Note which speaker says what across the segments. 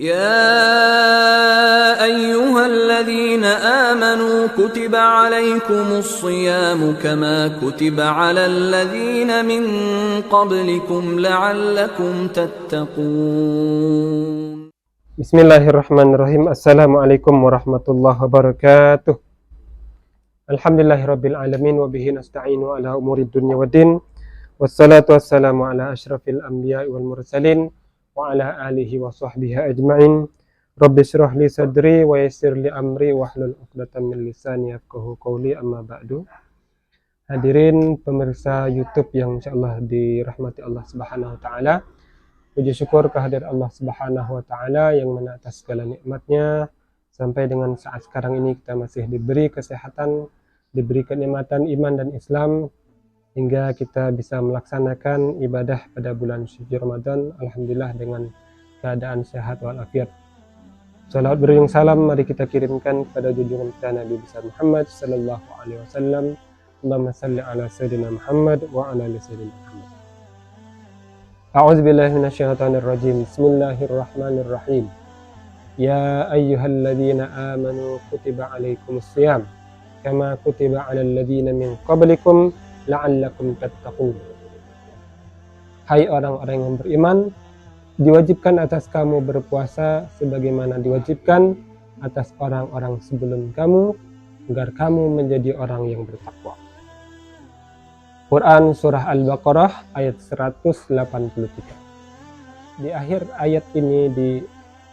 Speaker 1: يا أيها الذين آمنوا كتب عليكم الصيام كما كتب على الذين من قبلكم لعلكم تتقون.
Speaker 2: Bismillahirrahmanirrahim. Assalamualaikum warahmatullahi wabarakatuh. Alhamdulillahirabbil alamin wa bihi nasta'inu ala umurid dunya waddin. Wassalatu wassalamu ala asyrafil anbiya'i wal mursalin wa ala alihi wa sahbihi ajma'in. Rabbi shrah li sadri wa yassir li amri wahlul 'uqdatam min lisani yafqahu qawli, amma ba'du. Hadirin pemirsa YouTube yang insyaallah dirahmati Allah Subhanahu wa taala. Puji syukur kehadirat Allah Subhanahu wa taala yang mana atas segala nikmatnya sampai dengan saat sekarang ini kita masih diberi kesehatan, diberi kenikmatan iman dan Islam hingga kita bisa melaksanakan ibadah pada bulan suci Ramadan, alhamdulillah dengan keadaan sehat walafiat. Salawat beriring salam mari kita kirimkan kepada junjungan kita Nabi besar Muhammad sallallahu alaihi wasallam. Allahumma shalli ala sayyidina Muhammad wa ala ali sayyidina Muhammad. A'udzubillahi minasyaitonirrajim. Bismillahirrahmanirrahim. Ya ayyuhalladzina amanu kutiba alaikumusshiyam kama kutiba 'alal ladzina min qablikum la'allakum tattaqun. Hai orang-orang yang beriman, diwajibkan atas kamu berpuasa sebagaimana diwajibkan atas orang-orang sebelum kamu agar kamu menjadi orang yang bertakwa. Quran Surah Al-Baqarah ayat 183. Di akhir ayat ini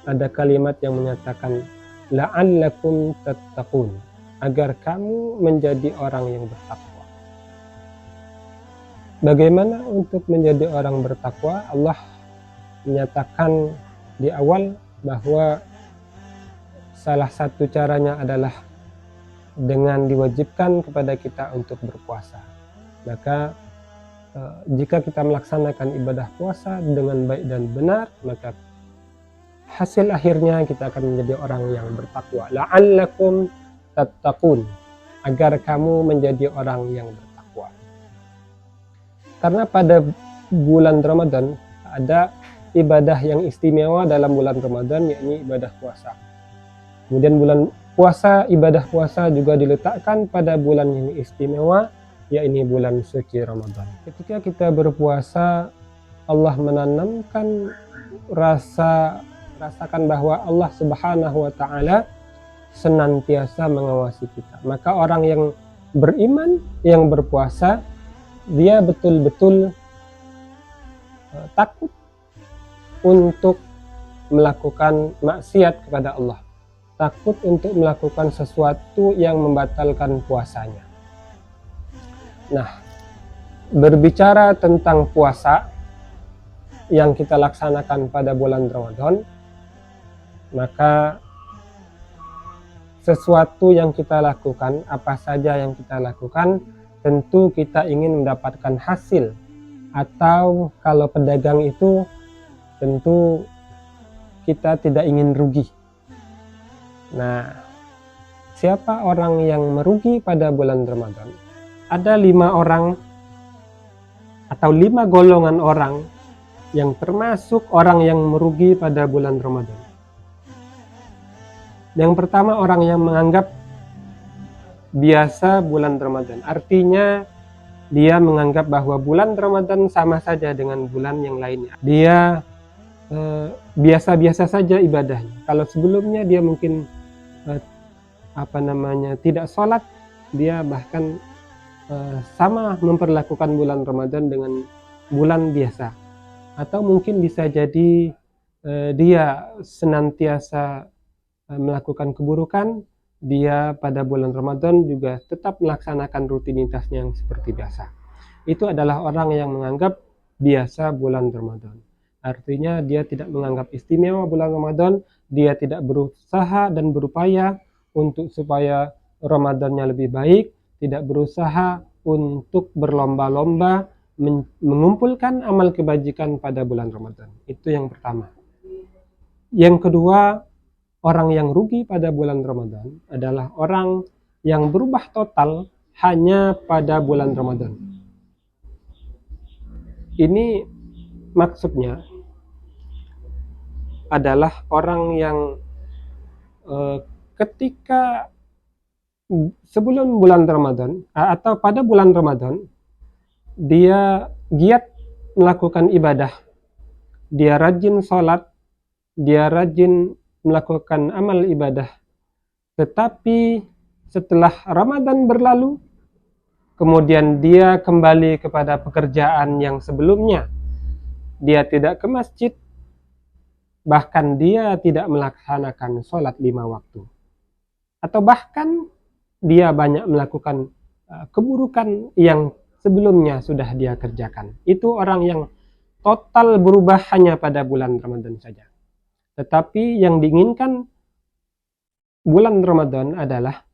Speaker 2: ada kalimat yang menyatakan la'allakum tattaqun, agar kamu menjadi orang yang bertakwa. Bagaimana untuk menjadi orang bertakwa? Allah menyatakan di awal bahwa salah satu caranya adalah dengan diwajibkan kepada kita untuk berpuasa. Maka jika kita melaksanakan ibadah puasa dengan baik dan benar, maka hasil akhirnya kita akan menjadi orang yang bertakwa. La'allakum tattaqun, agar kamu menjadi orang yang bertakwa. Karena pada bulan Ramadan ada ibadah yang istimewa dalam bulan Ramadan, yakni ibadah puasa. Kemudian ibadah puasa juga diletakkan pada bulan yang istimewa, yakni bulan suci Ramadan. Ketika kita berpuasa, Allah menanamkan rasakan bahwa Allah Subhanahu wa taala senantiasa mengawasi kita. Maka orang yang beriman yang berpuasa, dia betul-betul takut untuk melakukan maksiat kepada Allah, takut untuk melakukan sesuatu yang membatalkan puasanya. Nah, berbicara tentang puasa yang kita laksanakan pada bulan Ramadan, maka sesuatu yang kita lakukan, apa saja yang kita lakukan, tentu kita ingin mendapatkan hasil. Atau kalau pedagang itu, tentu kita tidak ingin rugi. Nah, siapa orang yang merugi pada bulan Ramadan? Ada 5 orang atau 5 golongan orang yang termasuk orang yang merugi pada bulan Ramadan. Yang pertama, orang yang menganggap biasa bulan Ramadan. Artinya dia menganggap bahwa bulan Ramadan sama saja dengan bulan yang lainnya. Dia biasa-biasa saja ibadahnya. Kalau sebelumnya dia mungkin tidak sholat, dia bahkan sama memperlakukan bulan Ramadan dengan bulan biasa. Atau mungkin bisa jadi dia senantiasa melakukan keburukan, dia pada bulan Ramadan juga tetap melaksanakan rutinitasnya yang seperti biasa. Itu adalah orang yang menganggap biasa bulan Ramadan. Artinya dia tidak menganggap istimewa bulan Ramadan, dia tidak berusaha dan berupaya untuk supaya Ramadannya lebih baik, tidak berusaha untuk berlomba-lomba mengumpulkan amal kebajikan pada bulan Ramadan. Itu yang pertama. Yang kedua, orang yang rugi pada bulan Ramadan adalah orang yang berubah total hanya pada bulan Ramadan. Ini maksudnya adalah orang yang ketika sebelum bulan Ramadan atau pada bulan Ramadan dia giat melakukan ibadah, dia rajin sholat, dia rajin melakukan amal ibadah, tetapi setelah Ramadan berlalu kemudian dia kembali kepada pekerjaan yang sebelumnya, dia tidak ke masjid, bahkan dia tidak melaksanakan sholat 5 waktu, atau bahkan dia banyak melakukan keburukan yang sebelumnya sudah dia kerjakan. Itu orang yang total berubah hanya pada bulan Ramadan saja. Tetapi yang diinginkan bulan Ramadan adalah,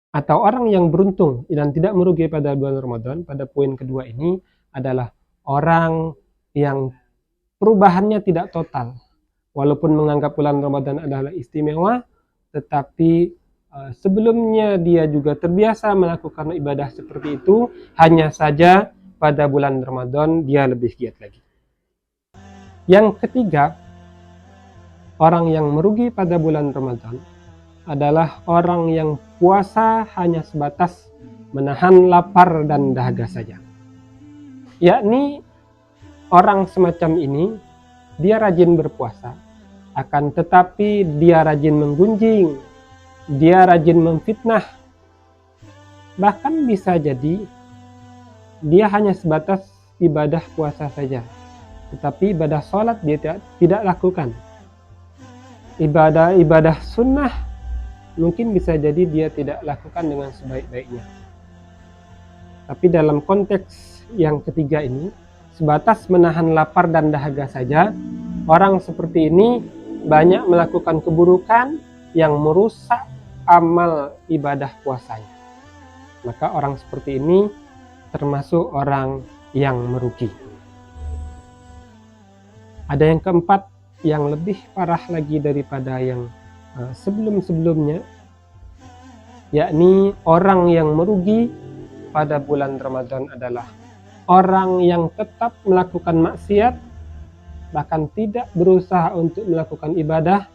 Speaker 2: atau orang yang beruntung dan tidak merugi pada bulan Ramadan, pada poin kedua ini adalah orang yang perubahannya tidak total. Walaupun menganggap bulan Ramadan adalah istimewa, tetapi sebelumnya dia juga terbiasa melakukan ibadah seperti itu, hanya saja pada bulan Ramadan dia lebih giat lagi. Yang ketiga, orang yang merugi pada bulan Ramadan adalah orang yang puasa hanya sebatas menahan lapar dan dahaga saja. Yakni orang semacam ini, dia rajin berpuasa, akan tetapi dia rajin menggunjing, dia rajin memfitnah. Bahkan bisa jadi dia hanya sebatas ibadah puasa saja, tetapi ibadah sholat dia tidak lakukan. Ibadah sunnah mungkin bisa jadi dia tidak lakukan dengan sebaik-baiknya. Tapi dalam konteks yang ketiga ini, sebatas menahan lapar dan dahaga saja, orang seperti ini banyak melakukan keburukan yang merusak amal ibadah puasanya. Maka orang seperti ini termasuk orang yang merugi. Ada yang keempat yang lebih parah lagi daripada yang sebelum-sebelumnya, yakni orang yang merugi pada bulan Ramadan adalah orang yang tetap melakukan maksiat, bahkan tidak berusaha untuk melakukan ibadah,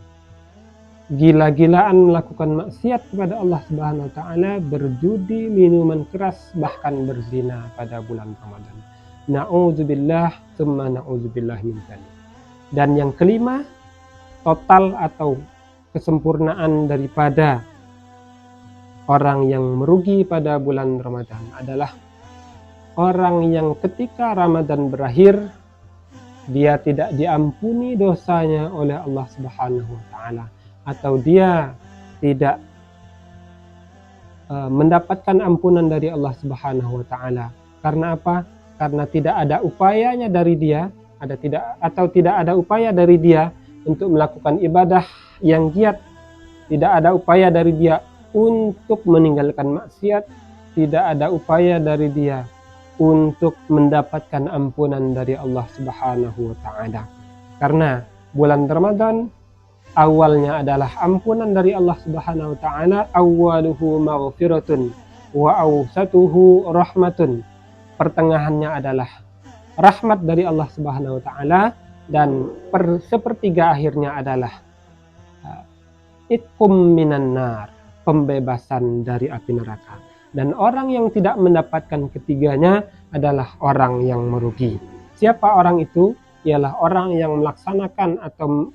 Speaker 2: gila-gilaan melakukan maksiat kepada Allah Subhanahu wa taala, berjudi, minuman keras, bahkan berzina pada bulan Ramadan. Na'udzubillah tsumma na'udzubillah min dzalik. Dan yang kelima, total atau kesempurnaan daripada orang yang merugi pada bulan Ramadan adalah orang yang ketika Ramadan berakhir dia tidak diampuni dosanya oleh Allah Subhanahu wa taala, atau dia tidak mendapatkan ampunan dari Allah Subhanahu wa taala. Karena apa? Karena tidak ada upayanya dari dia, tidak ada upaya dari dia untuk melakukan ibadah yang giat, tidak ada upaya dari dia untuk meninggalkan maksiat, tidak ada upaya dari dia untuk mendapatkan ampunan dari Allah Subhanahu wa taala. Karena bulan Ramadan awalnya adalah ampunan dari Allah Subhanahu wa taala, awwaluhu maghfiratun wa awsatuhu rahmatun. Pertengahannya adalah rahmat dari Allah Subhanahu wa taala, dan sepertiga akhirnya adalah itqum minan nar, pembebasan dari api neraka. Dan orang yang tidak mendapatkan ketiganya adalah orang yang merugi. Siapa orang itu? Ialah orang yang melaksanakan atau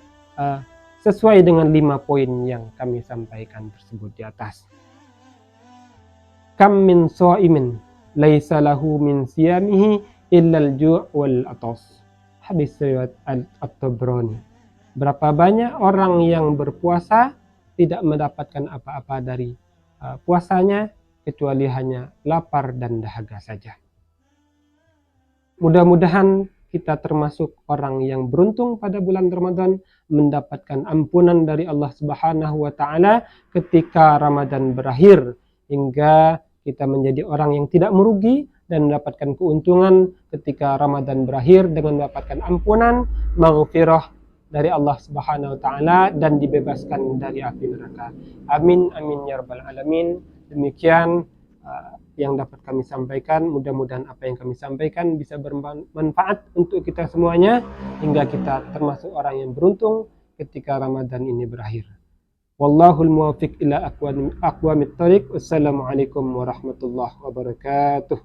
Speaker 2: sesuai dengan 5 poin yang kami sampaikan tersebut di atas. Kam min sha'imin laisa lahu min siyamihi illa al-ju' wal atas. Hadis riwayat At-Tabrani. Berapa banyak orang yang berpuasa tidak mendapatkan apa-apa dari puasanya kecuali hanya lapar dan dahaga saja. Mudah-mudahan kita termasuk orang yang beruntung pada bulan Ramadan, mendapatkan ampunan dari Allah Subhanahu wa taala ketika Ramadan berakhir, hingga kita menjadi orang yang tidak merugi dan mendapatkan keuntungan ketika Ramadan berakhir dengan mendapatkan ampunan, maghfirah dari Allah Subhanahu wa taala, dan dibebaskan dari api neraka. Amin amin ya rabbal alamin. Demikian yang dapat kami sampaikan. Mudah-mudahan apa yang kami sampaikan bisa bermanfaat untuk kita semuanya, hingga kita termasuk orang yang beruntung ketika Ramadan ini berakhir. Wallahul muwaffiq ila aqwamit thoriq. Wassalamualaikum warahmatullahi wabarakatuh.